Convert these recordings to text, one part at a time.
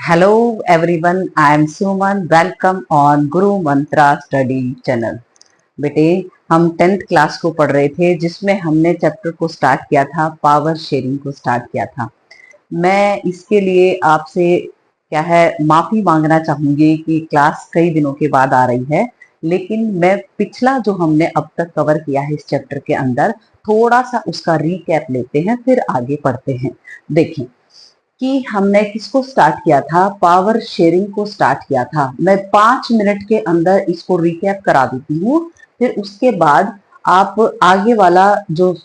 Hello everyone, I am Suman. Welcome on Guru Mantra Study Channel. बेटे हम 10th class को पढ़ रहे थे जिसमें हमने चैप्टर को स्टार्ट किया था, पावर शेयरिंग को स्टार्ट किया था। मैं इसके लिए आपसे क्या है माफी मांगना चाहूंगी कि क्लास कई दिनों के बाद आ रही है, लेकिन मैं पिछला जो हमने अब तक कवर किया है इस चैप्टर के अंदर थोड़ा सा उसका रीकैप लेते हैं, फिर आगे पढ़ते हैं। देखें कि हमने किसको स्टार्ट किया था, पावर शेयरिंग को स्टार्ट किया था। मैं 5 मिनट के अंदर इसको रिकैप करा देती हूँ, फिर उसके बाद आप आगे वाला जो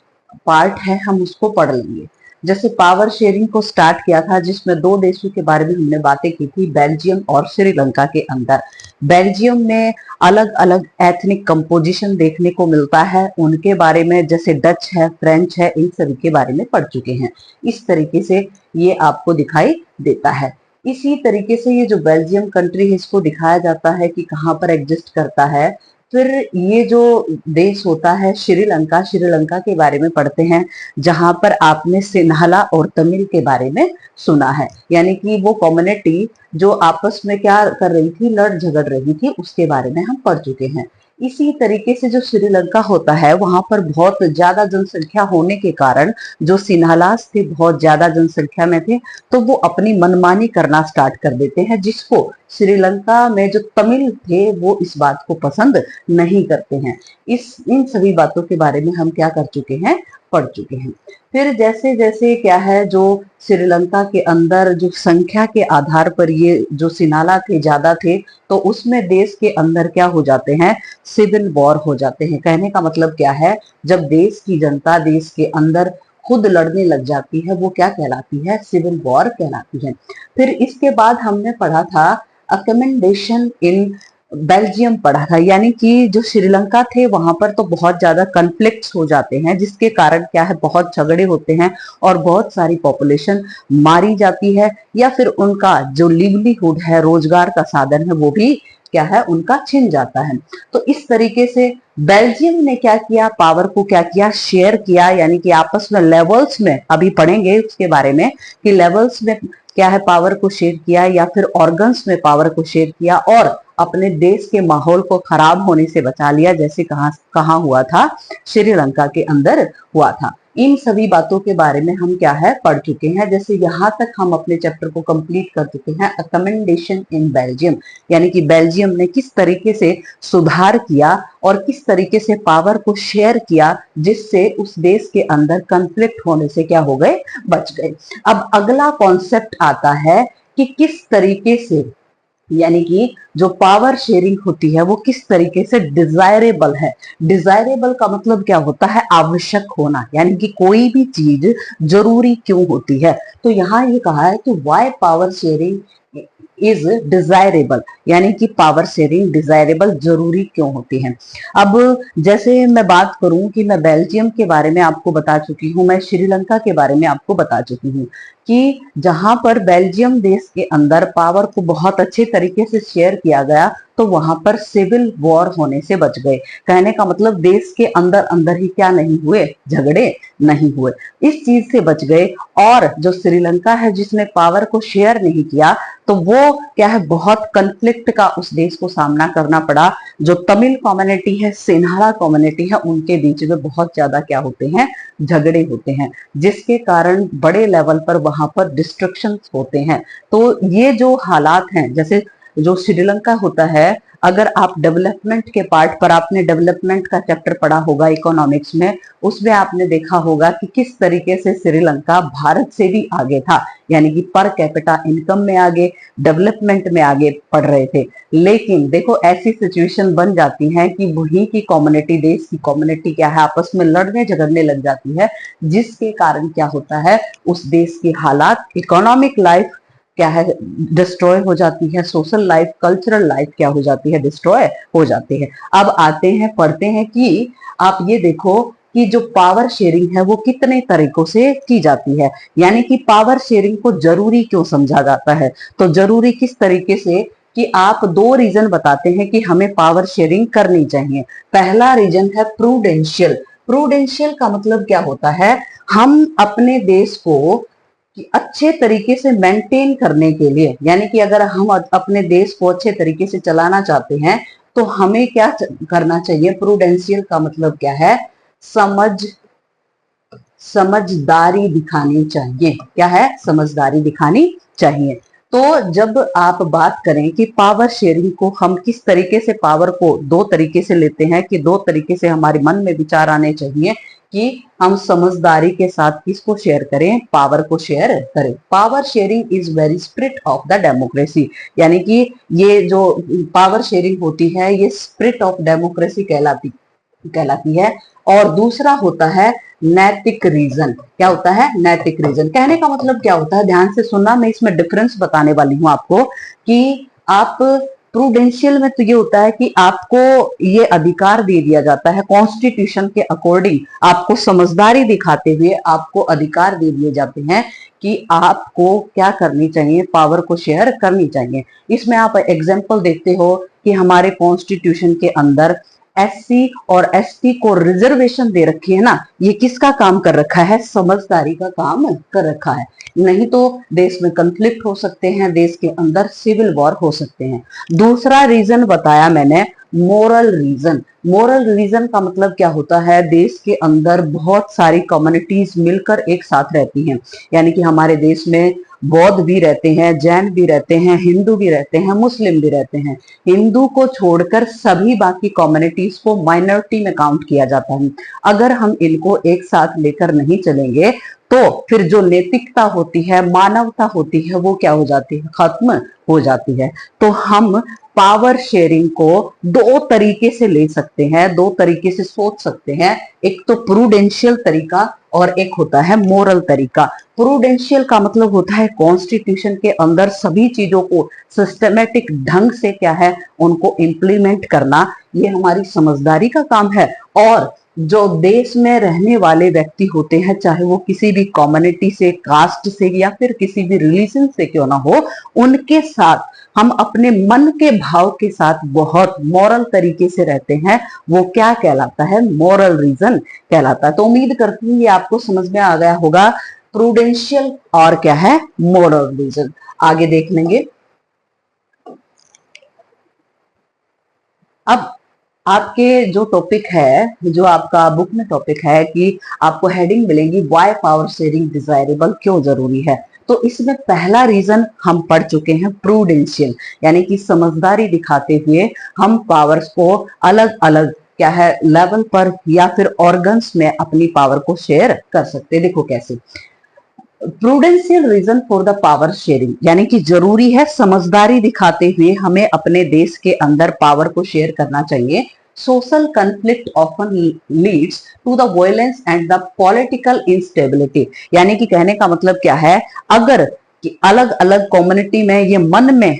पार्ट है हम उसको पढ़ लेंगे। जैसे पावर शेयरिंग को स्टार्ट किया था जिसमें दो देशों के बारे में हमने बातें की थी, बेल्जियम और श्रीलंका के अंदर। बेल्जियम में अलग अलग एथनिक कंपोजिशन देखने को मिलता है, उनके बारे में जैसे डच है, फ्रेंच है, इन सभी के बारे में पढ़ चुके हैं। इस तरीके से ये आपको दिखाई देता है। इसी तरीके से ये जो बेल्जियम कंट्री है इसको दिखाया जाता है कि कहाँ पर एग्जिस्ट करता है। फिर ये जो देश होता है श्रीलंका, श्रीलंका के बारे में पढ़ते हैं, जहां पर आपने सिन्हाला और तमिल के बारे में सुना है, यानी कि वो कम्युनिटी जो आपस में क्या कर रही थी, लड़ झगड़ रही थी, उसके बारे में हम पढ़ चुके हैं। इसी तरीके से जो श्रीलंका होता है वहां पर बहुत ज्यादा जनसंख्या होने के कारण जो सिन्हालास थे बहुत ज्यादा जनसंख्या में थे, तो वो अपनी मनमानी करना स्टार्ट कर देते हैं, जिसको श्रीलंका में जो तमिल थे वो इस बात को पसंद नहीं करते हैं। इन सभी बातों के बारे में हम क्या कर चुके हैं, पढ़ चुके हैं। फिर जैसे जैसे क्या है, जो श्रीलंका के अंदर जो संख्या के आधार पर ये जो सिनाला थे ज्यादा थे, तो उसमें देश के अंदर क्या हो जाते हैं, सिविल वॉर हो जाते हैं। कहने का मतलब क्या है, जब देश की जनता देश के अंदर खुद लड़ने लग जाती है वो क्या कहलाती है, सिविल वॉर कहलाती है। फिर इसके बाद हमने पढ़ा था अकमेंडेशन इन बेल्जियम पढ़ा था, यानी कि जो श्रीलंका थे वहां पर तो बहुत ज्यादा कन्फ्लिक्ट्स हो जाते हैं, जिसके कारण क्या है बहुत झगड़े होते हैं और बहुत सारी पॉपुलेशन मारी जाती है, या फिर उनका जो लिवलीहुड है, रोजगार का साधन है, वो भी क्या है उनका छिन जाता है। तो इस तरीके से बेल्जियम ने क्या किया, पावर को क्या किया, शेयर किया, यानी कि आपस में लेवल्स में, अभी पढ़ेंगे उसके बारे में कि लेवल्स में क्या है पावर को शेयर किया, या फिर ऑर्गन्स में पावर को शेयर किया, और अपने देश के माहौल को खराब होने से बचा लिया, जैसे कहाँ हुआ था, श्रीलंका के अंदर हुआ था। इन सभी बातों के बारे में हम क्या है पढ़ चुके हैं। जैसे यहाँ तक हम अपने चैप्टर को कंप्लीट कर चुके हैं, अकमेंडेशन इन बेल्जियम, यानी कि बेल्जियम ने किस तरीके से सुधार किया और किस तरीके से पावर को शेयर किया, जिससे उस देश के अंदर कन्फ्लिक्ट होने से क्या हो गए, बच गए। अब अगला कॉन्सेप्ट आता है कि किस तरीके से, यानी कि जो पावर शेयरिंग होती है वो किस तरीके से डिजायरेबल है। डिजायरेबल का मतलब क्या होता है, आवश्यक होना, यानी कि कोई भी चीज जरूरी क्यों होती है। तो यहाँ ये कहा है कि why power sharing is desirable, यानी कि पावर शेयरिंग डिजायरेबल जरूरी क्यों होती है। अब जैसे मैं बात करूं कि मैं बेल्जियम के बारे में आपको बता चुकी हूं, मैं श्रीलंका के बारे में आपको बता चुकी हूँ कि जहां पर बेल्जियम देश के अंदर पावर को बहुत अच्छे तरीके से शेयर किया गया, तो वहां पर सिविल वॉर होने से बच गए। कहने का मतलब देश के अंदर अंदर ही क्या नहीं हुए, झगड़े नहीं हुए, इस चीज से बच गए। और जो श्रीलंका है जिसने पावर को शेयर नहीं किया, तो वो क्या है बहुत कन्फ्लिक्ट का उस देश को सामना करना पड़ा। जो तमिल कम्युनिटी है, सिन्हाला कम्युनिटी है, उनके बीच में बहुत ज्यादा क्या होते हैं, झगड़े होते हैं, जिसके कारण बड़े लेवल पर वहां पर डिस्ट्रक्शन होते हैं। तो ये जो हालात हैं, जैसे जो श्रीलंका होता है, अगर आप डेवलपमेंट के पार्ट पर, आपने डेवलपमेंट का चैप्टर पढ़ा होगा इकोनॉमिक्स में, उसमें आपने देखा होगा कि किस तरीके से श्रीलंका भारत से भी आगे था, यानी कि पर कैपिटा इनकम में आगे, डेवलपमेंट में आगे बढ़ रहे थे। लेकिन देखो ऐसी सिचुएशन बन जाती है कि वहीं की कम्युनिटी, देश की कम्युनिटी क्या है आपस में लड़ने झगड़ने लग जाती है, जिसके कारण क्या होता है, उस देश की हालात, इकोनॉमिक लाइफ क्या है डिस्ट्रॉय हो जाती है, सोशल लाइफ, कल्चरल लाइफ क्या हो जाती है, डिस्ट्रॉय हो जाती है। अब आते हैं, पढ़ते हैं कि आप ये देखो कि जो पावर शेयरिंग है वो कितने तरीकों से की जाती है, यानी कि पावर शेयरिंग को जरूरी क्यों समझा जाता है। तो जरूरी किस तरीके से कि आप दो रीजन बताते हैं कि हमें पावर शेयरिंग करनी चाहिए। पहला रीजन है प्रूडेंशियल। प्रूडेंशियल का मतलब क्या होता है, हम अपने देश को कि अच्छे तरीके से मेंटेन करने के लिए, यानी कि अगर हम अपने देश को अच्छे तरीके से चलाना चाहते हैं तो हमें क्या करना चाहिए। प्रूडेंशियल का मतलब क्या है, समझदारी दिखानी चाहिए। क्या है, समझदारी दिखानी चाहिए। तो जब आप बात करें कि पावर शेयरिंग को हम किस तरीके से, पावर को दो तरीके से लेते हैं कि दो तरीके से हमारे मन में विचार आने चाहिए कि हम समझदारी के साथ किसको शेयर करें, पावर को शेयर करें। Power sharing is very spirit of the democracy, यानी कि ये जो पावर शेयरिंग होती है ये स्पिरिट ऑफ डेमोक्रेसी कहलाती है। और दूसरा होता है नैतिक रीजन। क्या होता है, नैतिक रीजन। कहने का मतलब क्या होता है, ध्यान से सुनना, मैं इसमें डिफरेंस बताने वाली हूं आपको कि आप प्रूडेंशियल में तो ये होता है कि आपको ये अधिकार दे दिया जाता है कॉन्स्टिट्यूशन के अकॉर्डिंग, आपको समझदारी दिखाते हुए आपको अधिकार दे दिए जाते हैं कि आपको क्या करनी चाहिए, पावर को शेयर करनी चाहिए। इसमें आप एग्जाम्पल देखते हो कि हमारे कॉन्स्टिट्यूशन के अंदर एससी और एसटी को रिजर्वेशन दे रखी है ना, ये किसका काम कर रखा है, समझदारी का काम कर रखा है। नहीं तो देश में कंफ्लिक्ट हो सकते हैं, देश के अंदर सिविल वॉर हो सकते हैं। दूसरा रीजन बताया मैंने, मोरल रीजन। मोरल रीजन का मतलब क्या होता है, देश के अंदर बहुत सारी कम्युनिटीज मिलकर एक साथ रहती हैं, यानी कि हमारे देश में बौद्ध भी रहते हैं, जैन भी रहते हैं, हिंदू भी रहते हैं, मुस्लिम भी रहते हैं। हिंदू को छोड़कर सभी बाकी कम्युनिटीज को माइनॉरिटी में काउंट किया जाता है। अगर हम इनको एक साथ लेकर नहीं चलेंगे तो फिर जो नैतिकता होती है, मानवता होती है, वो क्या हो जाती है, खत्म हो जाती है। तो हम पावर शेयरिंग को दो तरीके से ले सकते हैं, दो तरीके से सोच सकते हैं। एक तो प्रूडेंशियल तरीका और एक होता है मोरल तरीका। प्रूडेंशियल का मतलब होता है कॉन्स्टिट्यूशन के अंदर सभी चीजों को सिस्टमेटिक ढंग से क्या है, उनको इंप्लीमेंट करना, ये हमारी समझदारी का काम है। और जो देश में रहने वाले व्यक्ति होते हैं, चाहे वो किसी भी कम्युनिटी से, कास्ट से या फिर किसी भी रिलीजन से क्यों ना हो, उनके साथ हम अपने मन के भाव के साथ बहुत मॉरल तरीके से रहते हैं, वो क्या कहलाता है, मॉरल रीजन कहलाता है। तो उम्मीद करती हूँ ये आपको समझ में आ गया होगा, प्रूडेंशियल और क्या है, मॉरल रीजन। आगे देख लेंगे। अब आपके जो टॉपिक है, जो आपका बुक में टॉपिक है कि आपको हेडिंग मिलेंगी व्हाई पावर शेयरिंग डिजायरेबल, क्यों जरूरी है। तो इसमें पहला रीजन हम पढ़ चुके हैं, प्रूडेंशियल, यानी कि समझदारी दिखाते हुए हम पावर्स को अलग अलग क्या है लेवल पर या फिर ऑर्गन्स में अपनी पावर को शेयर कर सकते हैं। देखो कैसे, prudential reason for the power sharing, यानी कि जरूरी है समझदारी दिखाते हुए हमें अपने देश के अंदर पावर को शेयर करना चाहिए। Social conflict often leads to the violence and the political instability, यानी कि कहने का मतलब क्या है, अगर कि अलग अलग कम्युनिटी में ये मन में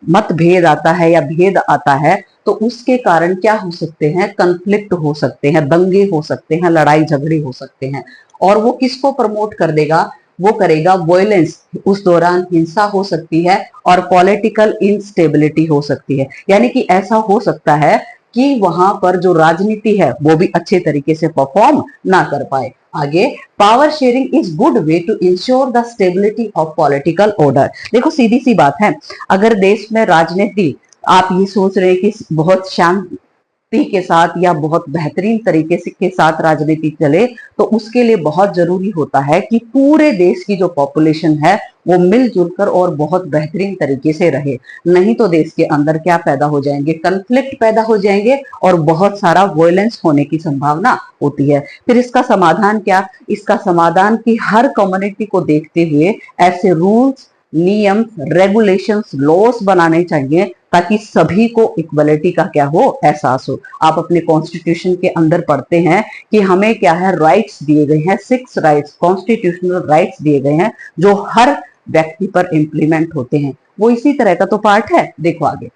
मतभेद आता है या भेद आता है तो उसके कारण क्या हो सकते हैं, कंफ्लिक्ट हो सकते हैं, दंगे हो सकते हैं, लड़ाई झगड़े हो सकते हैं। और वो किसको प्रमोट कर देगा, वो करेगा वायलेंस, उस दौरान हिंसा हो सकती है और पॉलिटिकल इंस्टेबिलिटी हो सकती है। यानी कि ऐसा हो सकता है कि वहां पर जो राजनीति है वो भी अच्छे तरीके से परफॉर्म ना कर पाए। आगे, power sharing is good way to ensure the stability of political order. देखो सीधी सी बात है, अगर देश में राजनीति आप ये सोच रहे हैं कि बहुत शांति के साथ या बहुत बेहतरीन तरीके से के साथ राजनीति चले, तो उसके लिए बहुत जरूरी होता है कि पूरे देश की जो पॉपुलेशन है वो मिलजुल कर और बहुत बेहतरीन तरीके से रहे। नहीं तो देश के अंदर क्या पैदा हो जाएंगे, कन्फ्लिक्ट पैदा हो जाएंगे और बहुत सारा वायलेंस होने की संभावना होती है। फिर इसका समाधान क्या, इसका समाधान कि हर कम्युनिटी को देखते हुए ऐसे रूल्स, नियम, रेगुलेशंस, लॉस बनाने चाहिए ताकि सभी को इक्वलिटी का क्या हो, एहसास हो। आप अपने कॉन्स्टिट्यूशन के अंदर पढ़ते हैं कि हमें क्या है, राइट्स दिए गए हैं, 6 राइट्स, कॉन्स्टिट्यूशनल राइट्स दिए गए हैं जो हर व्यक्ति पर इंप्लीमेंट होते हैं। वो इसी तरह का तो पार्ट है। देखो आगे,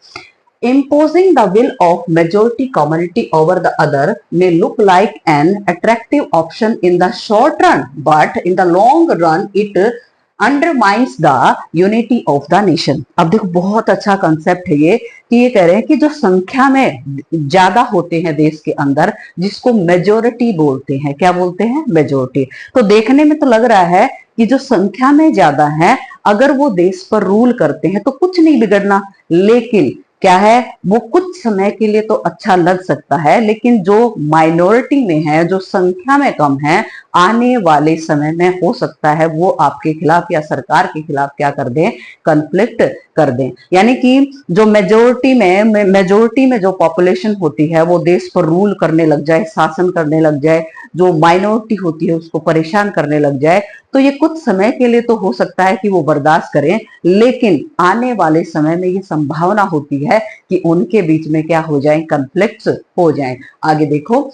imposing the will of majority community over the other may look like an attractive option in the short run, but in the long run it undermines the unity of the nation. अब देखो बहुत अच्छा concept है ये, कि ये कह रहे हैं कि जो संख्या में ज्यादा होते हैं देश के अंदर, जिसको मेजोरिटी बोलते हैं, क्या बोलते हैं, मेजोरिटी। तो देखने में तो लग रहा है कि जो संख्या में ज्यादा है, अगर वो देश पर रूल करते हैं तो कुछ नहीं बिगड़ना, लेकिन क्या है, वो कुछ समय के लिए तो अच्छा लग सकता है, लेकिन जो माइनॉरिटी में है, जो संख्या में कम है, आने वाले समय में हो सकता है वो आपके खिलाफ या सरकार के खिलाफ क्या कर दें, कन्फ्लिक्ट कर दें। यानी कि जो मेजोरिटी में जो पॉपुलेशन होती है वो देश पर रूल करने लग जाए, शासन करने लग जाए, जो माइनॉरिटी होती है उसको परेशान करने लग जाए, तो ये कुछ समय के लिए तो हो सकता है कि वो बर्दाश्त करें, लेकिन आने वाले समय में ये संभावना होती है कि उनके बीच में क्या हो जाए, कन्फ्लिक्ट्स हो जाए। आगे देखो,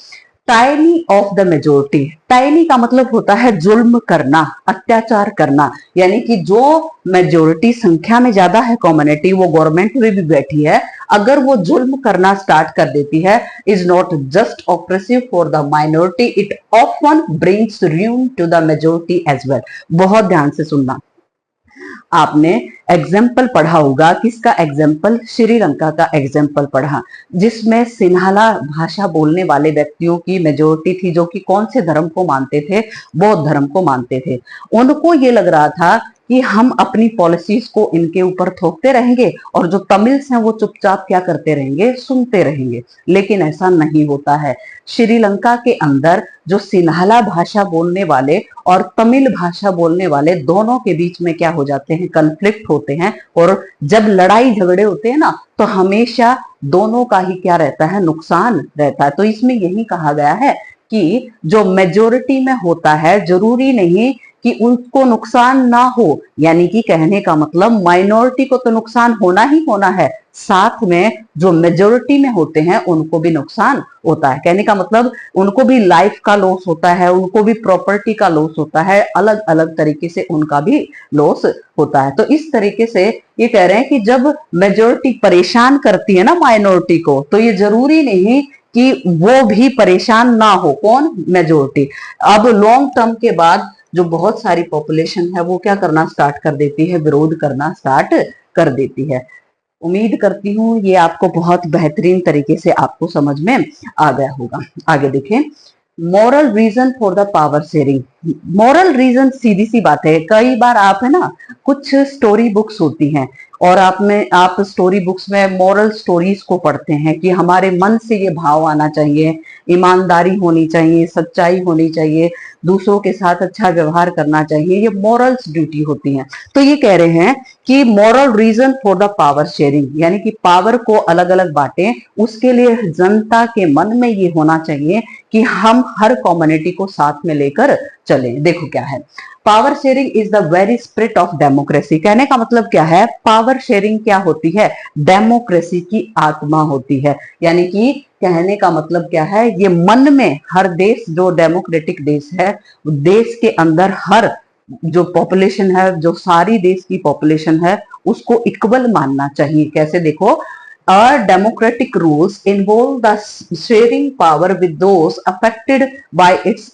tiny of the majority. Tiny का मतलब होता है जुल्म करना, अत्याचार करना, यानी कि जो मेजोरिटी संख्या में ज्यादा है, कम्युनिटी, वो गवर्नमेंट में भी बैठी है, अगर वो जुल्म करना स्टार्ट कर देती है, is not just oppressive for the minority, it often brings ruin to the majority as well. बहुत ध्यान से सुनना, आपने एग्जाम्पल पढ़ा होगा, किसका एग्जाम्पल, श्रीलंका का एग्जाम्पल पढ़ा, जिसमें सिन्हाला भाषा बोलने वाले व्यक्तियों की मेजोरिटी थी, जो कि कौन से धर्म को मानते थे, बौद्ध धर्म को मानते थे। उनको ये लग रहा था कि हम अपनी पॉलिसीज को इनके ऊपर थोपते रहेंगे और जो तमिल्स हैं वो चुपचाप क्या करते रहेंगे, सुनते रहेंगे, लेकिन ऐसा नहीं होता है। श्रीलंका के अंदर जो सिन्हाला भाषा बोलने वाले और तमिल भाषा बोलने वाले दोनों के बीच में क्या हो जाते हैं, कन्फ्लिक्ट होते हैं, और जब लड़ाई झगड़े होते हैं ना, तो हमेशा दोनों का ही क्या रहता है, नुकसान रहता है। तो इसमें यही कहा गया है कि जो मेजोरिटी में होता है, जरूरी नहीं कि उनको नुकसान ना हो, यानी कि कहने का मतलब माइनॉरिटी को तो नुकसान होना ही होना है, साथ में जो मेजोरिटी में होते हैं उनको भी नुकसान होता है। कहने का मतलब उनको भी लाइफ का लॉस होता है, उनको भी प्रॉपर्टी का लॉस होता है, अलग अलग तरीके से उनका भी लॉस होता है। तो इस तरीके से ये कह रहे हैं कि जब मेजोरिटी परेशान करती है ना माइनॉरिटी को, तो ये जरूरी नहीं कि वो भी परेशान ना हो, कौन, मेजोरिटी। अब लॉन्ग टर्म के बाद जो बहुत सारी पॉपुलेशन है वो क्या करना स्टार्ट कर देती है, विरोध करना स्टार्ट कर देती है। उम्मीद करती हूँ ये आपको बहुत बेहतरीन तरीके से आपको समझ में आ गया होगा। आगे देखें, moral reason for the power sharing. Moral reason सीधी सी बात है, कई बार आप है ना, कुछ स्टोरी बुक्स होती हैं और आप स्टोरी बुक्स में मॉरल स्टोरीज को पढ़ते हैं कि हमारे मन से ये भाव आना चाहिए, ईमानदारी होनी चाहिए, सच्चाई होनी चाहिए, दूसरों के साथ अच्छा व्यवहार करना चाहिए, ये मॉरल्स ड्यूटी होती है। तो ये कह रहे हैं कि moral reason for the power sharing, यानी कि पावर को अलग अलग बांटे, उसके लिए जनता के मन में ये होना चाहिए कि हम हर कम्युनिटी को साथ में लेकर चलें। देखो क्या है, power sharing is the very spirit of democracy. कहने का मतलब क्या है, पावर शेयरिंग क्या होती है, डेमोक्रेसी की आत्मा होती है। यानी कि कहने का मतलब क्या है, ये मन में हर देश, जो डेमोक्रेटिक देश है, देश के अंदर हर जो पॉपुलेशन है, जो सारी देश की पॉपुलेशन है, उसको इक्वल मानना चाहिए। कैसे, देखो, Our democratic rules involve the sharing power with those affected by its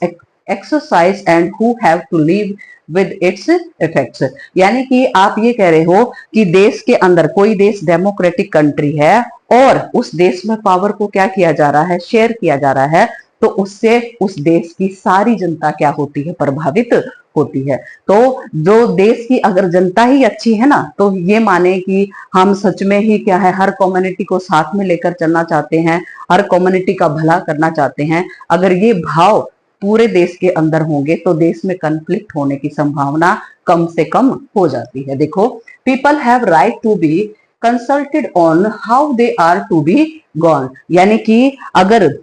exercise and who have to live with its effects। यानी कि आप ये कह रहे हो कि देश के अंदर, कोई देश डेमोक्रेटिक कंट्री है और उस देश में पावर को क्या किया जा रहा है, शेयर किया जा रहा है, तो उससे उस देश की सारी जनता क्या होती है, प्रभावित होती है। तो जो देश की अगर जनता ही अच्छी है ना, तो ये माने कि हम सच में ही क्या है, हर कम्युनिटी को साथ में लेकर चलना चाहते हैं, हर कम्युनिटी का भला करना चाहते हैं, अगर ये भाव पूरे देश के अंदर होंगे तो देश में कन्फ्लिक्ट होने की संभावना कम से कम हो जाती है। देखो, people have right to be consulted on how they are to be gone. यानी कि अगर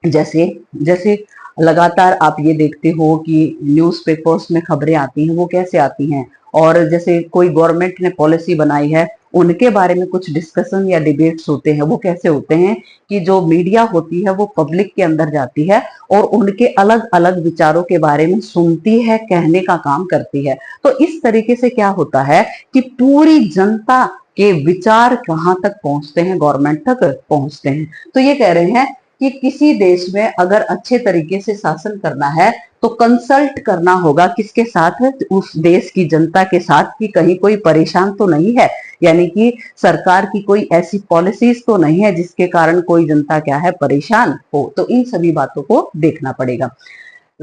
जैसे जैसे लगातार आप ये देखते हो कि न्यूज़पेपर्स में खबरें आती हैं, वो कैसे आती हैं, और जैसे कोई गवर्नमेंट ने पॉलिसी बनाई है, उनके बारे में कुछ डिस्कशन या डिबेट्स होते हैं, वो कैसे होते हैं कि जो मीडिया होती है वो पब्लिक के अंदर जाती है और उनके अलग अलग विचारों के बारे में सुनती है, कहने का काम करती है। तो इस तरीके से क्या होता है कि पूरी जनता के विचार कहाँ तक पहुंचते हैं, गवर्नमेंट तक पहुंचते हैं। तो ये कह रहे हैं कि किसी देश में अगर अच्छे तरीके से शासन करना है तो कंसल्ट करना होगा, किसके साथ, उस देश की जनता के साथ, कि कहीं कोई परेशान तो नहीं है, यानी कि सरकार की कोई ऐसी पॉलिसीज तो नहीं है जिसके कारण कोई जनता क्या है, परेशान हो। तो इन सभी बातों को देखना पड़ेगा।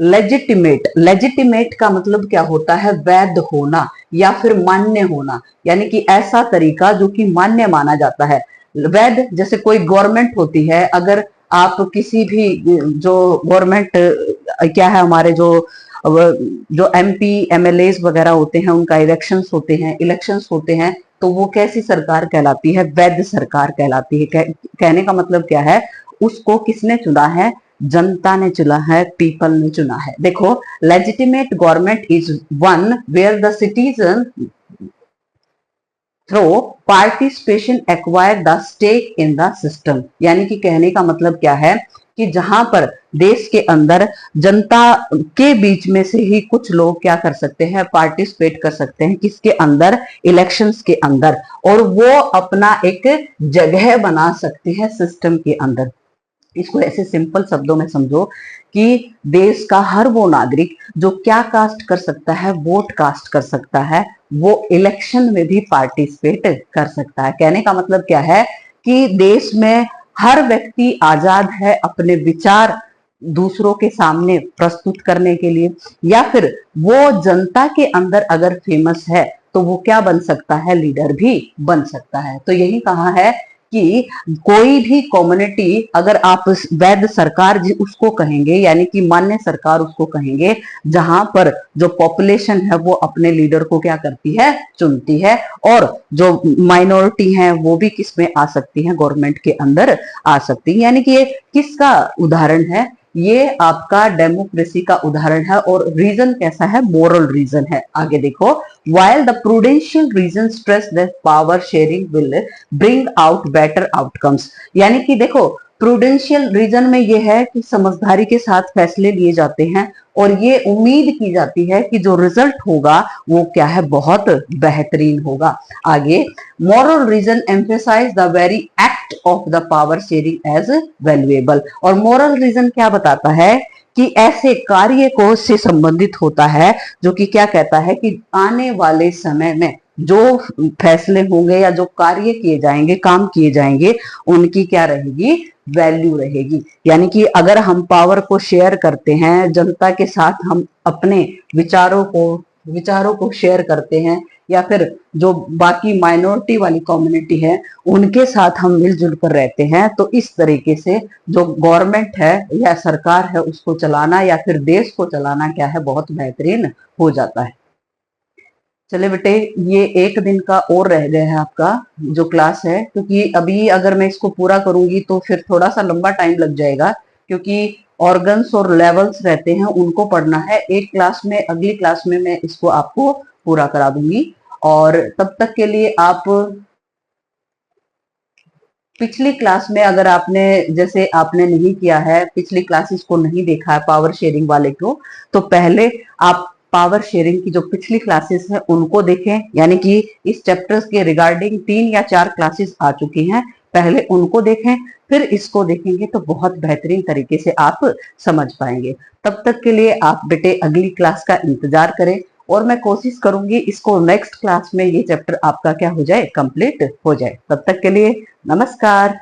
लेजिटिमेट, लेजिटिमेट का मतलब क्या होता है? वैध होना या फिर मान्य होना, यानी कि ऐसा तरीका जो कि मान्य माना जाता है। वैध जैसे कोई गवर्नमेंट होती है, अगर आप किसी भी जो गवर्नमेंट क्या है, हमारे जो एमपी एमएलए वगैरह होते हैं, उनका इलेक्शंस होते हैं, तो वो कैसी सरकार कहलाती है? वैध सरकार कहलाती है। कहने का मतलब क्या है? उसको किसने चुना है? जनता ने चुना है, पीपल ने चुना है। देखो, legitimate government is one where the citizen through participation acquire the stake in the system, यानी कि कहने का मतलब क्या है कि जहां पर देश के अंदर जनता के बीच में से ही कुछ लोग क्या कर सकते हैं? पार्टिसिपेट कर सकते हैं किसके अंदर? इलेक्शंस के अंदर, और वो अपना एक जगह बना सकते हैं सिस्टम के अंदर। इसको ऐसे सिंपल शब्दों में समझो कि देश का हर वो नागरिक जो क्या कास्ट कर सकता है? वोट कास्ट कर सकता है, वो इलेक्शन में भी पार्टिसिपेट कर सकता है। कहने का मतलब क्या है कि देश में हर व्यक्ति आजाद है अपने विचार दूसरों के सामने प्रस्तुत करने के लिए, या फिर वो जनता के अंदर अगर फेमस है तो वो क्या बन सकता है? लीडर भी बन सकता है। तो यही कहा है कि कोई भी कम्युनिटी, अगर आप वैध सरकार उसको कहेंगे, यानी कि मान्य सरकार उसको कहेंगे, जहां पर जो पॉपुलेशन है वो अपने लीडर को क्या करती है? चुनती है, और जो माइनॉरिटी है वो भी किस में आ सकती है? गवर्नमेंट के अंदर आ सकती है। यानी कि ये किसका उदाहरण है? ये आपका डेमोक्रेसी का उदाहरण है। और रीजन कैसा है? मोरल रीजन है। आगे देखो, while the prudential reason stress that power sharing will bring out better outcomes, यानी कि देखो, प्रूडेंशियल रीजन में ये है कि समझदारी के साथ फैसले लिए जाते हैं, और ये उम्मीद की जाती है कि जो रिजल्ट होगा वो क्या है? बहुत बेहतरीन होगा। आगे, moral reason emphasize the very act of the power sharing as valuable, और moral reason क्या बताता है कि ऐसे कार्य को से संबंधित होता है जो कि क्या कहता है कि आने वाले समय में जो फैसले होंगे या जो कार्य किए जाएंगे, काम किए जाएंगे, उनकी क्या रहेगी? वैल्यू रहेगी। यानी कि अगर हम पावर को शेयर करते हैं जनता के साथ, हम अपने विचारों को शेयर करते हैं, या फिर जो बाकी माइनॉरिटी वाली कम्युनिटी है उनके साथ हम मिलजुल कर रहते हैं, तो इस तरीके से जो गवर्नमेंट है या सरकार है उसको चलाना या फिर देश को चलाना क्या है? बहुत बेहतरीन हो जाता है। चले बेटे, ये एक दिन का और रह गया है आपका जो क्लास है, क्योंकि अभी अगर मैं इसको पूरा करूंगी तो फिर थोड़ा सा लंबा टाइम लग जाएगा, क्योंकि ऑर्गन्स और लेवल्स रहते हैं उनको पढ़ना है। एक क्लास में, अगली क्लास में मैं इसको आपको पूरा करा दूंगी। और तब तक के लिए आप पिछली क्लास में, अगर आपने जैसे आपने नहीं किया है, पिछली क्लासेस को नहीं देखा है पावर शेयरिंग वाले को, तो पहले आप पावर शेयरिंग की जो पिछली क्लासेस है उनको देखें। यानी कि इस चैप्टर्स के रिगार्डिंग 3 या 4 क्लासेस आ चुकी हैं, पहले उनको देखें, फिर इसको देखेंगे तो बहुत बेहतरीन तरीके से आप समझ पाएंगे। तब तक के लिए आप बेटे अगली क्लास का इंतजार करें, और मैं कोशिश करूंगी इसको नेक्स्ट क्लास में ये चैप्टर आपका क्या हो जाए? कंप्लीट हो जाए। तब तक के लिए नमस्कार।